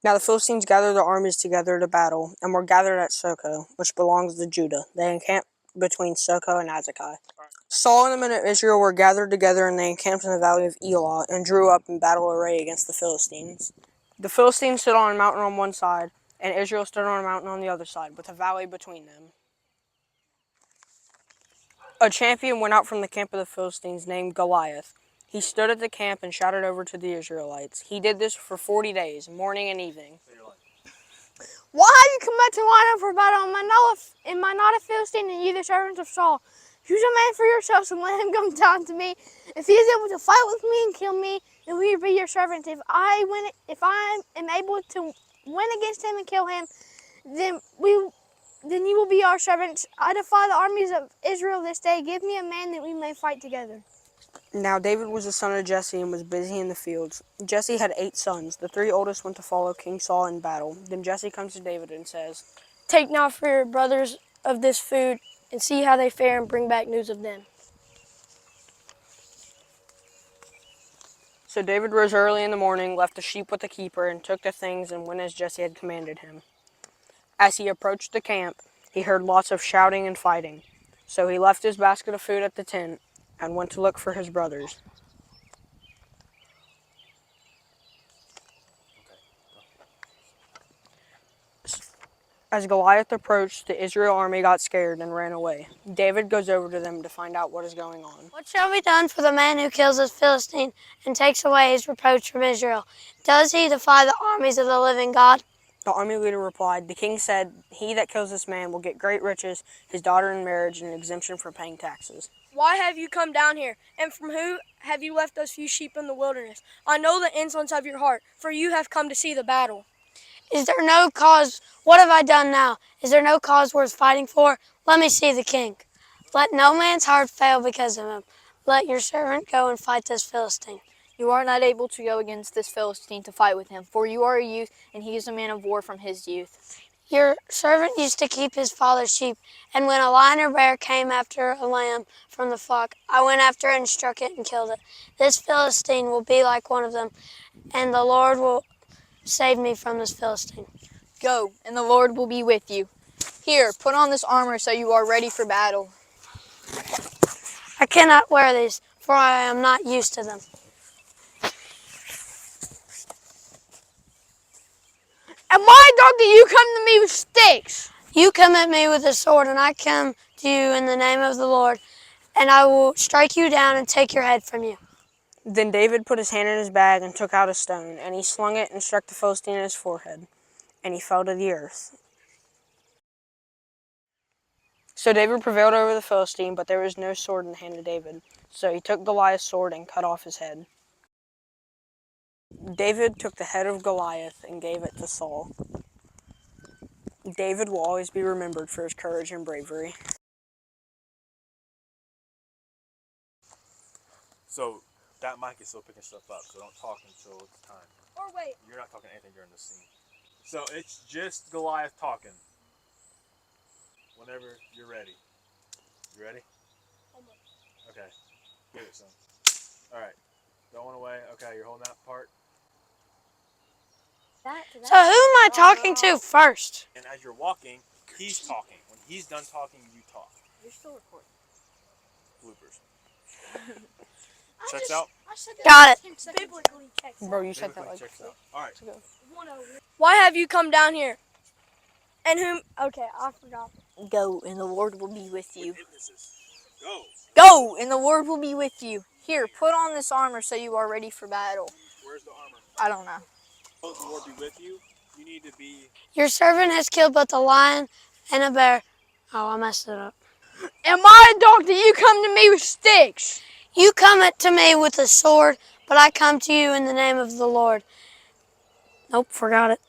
Now the Philistines gathered their armies together to battle, and were gathered at Socoh, which belongs to Judah. They encamped between Socoh and Azekah. Saul and the men of Israel were gathered together, and they encamped in the valley of Elah, and drew up in battle array against the Philistines. The Philistines stood on a mountain on one side, and Israel stood on a mountain on the other side, with a valley between them. A champion went out from the camp of the Philistines named Goliath. He stood at the camp and shouted over to the Israelites. He did this for 40 days, morning and evening. Why have you come back to line up for battle? Am I not a Philistine, and you the servants of Saul? Choose a man for yourselves and let him come down to me. If he is able to fight with me and kill me, then we will be your servants. If I am able to win against him and kill him, then you will be our servants. I defy the armies of Israel this day. Give me a man that we may fight together. Now David was the son of Jesse and was busy in the fields. Jesse had 8 sons. The 3 oldest went to follow King Saul in battle. Then Jesse comes to David and says, "Take now for your brothers of this food, and see how they fare, and bring back news of them." So David rose early in the morning, left the sheep with the keeper, and took the things and went as Jesse had commanded him. As he approached the camp, he heard lots of shouting and fighting. So he left his basket of food at the tent and went to look for his brothers. As Goliath approached, the Israel army got scared and ran away. David goes over to them to find out what is going on. "What shall be done for the man who kills this Philistine and takes away his reproach from Israel? Does he defy the armies of the living God?" The army leader replied, "The king said, 'He that kills this man will get great riches, his daughter in marriage, and an exemption from paying taxes.'" "Why have you come down here? And from whom have you left those few sheep in the wilderness? I know the insolence of your heart, for you have come to see the battle." "Is there no cause? What have I done now? Is there no cause worth fighting for? Let me see the king. Let no man's heart fail because of him. Let your servant go and fight this Philistine." "You are not able to go against this Philistine to fight with him, for you are a youth, and he is a man of war from his youth." "Your servant used to keep his father's sheep, and when a lion or bear came after a lamb from the flock, I went after it and struck it and killed it. This Philistine will be like one of them, and the Lord will save me from this Philistine." "Go, and the Lord will be with you. Here, put on this armor so you are ready for battle." "I cannot wear these, for I am not used to them." Am I a dog that you come to me with sticks? "You come at me with a sword, and I come to you in the name of the Lord, and I will strike you down and take your head from you." Then David put his hand in his bag and took out a stone, and he slung it and struck the Philistine in his forehead, and he fell to the earth. So David prevailed over the Philistine, but there was no sword in the hand of David. So he took Goliath's sword and cut off his head. David took the head of Goliath and gave it to Saul. David will always be remembered for his courage and bravery. So that mic is still picking stuff up, so don't talk until it's time. Or wait. You're not talking anything during this scene. So it's just Goliath talking. Whenever you're ready. You ready? Almost. Okay. Get it, son. Alright. Going away. Okay, you're holding that part. So who am I talking to first? And as you're walking, he's talking. When he's done talking, you talk. You're still recording. Bloopers. Checks out? Got it. Biblically checks out. Bro, you said that Biblically like checks out. Alright. Why have you come down here? And whom? Okay, I forgot. Go, and the Lord will be with you. Emphasis. Go. Go, and the Lord will be with you. Here, put on this armor so you are ready for battle. Where's the armor? I don't know. Let the Lord be with you. You need to be... Your servant has killed both a lion and a bear. Oh, I messed it up. Am I a dog that you come to me with sticks? "You come to me with a sword, but I come to you in the name of the Lord." Nope, forgot it.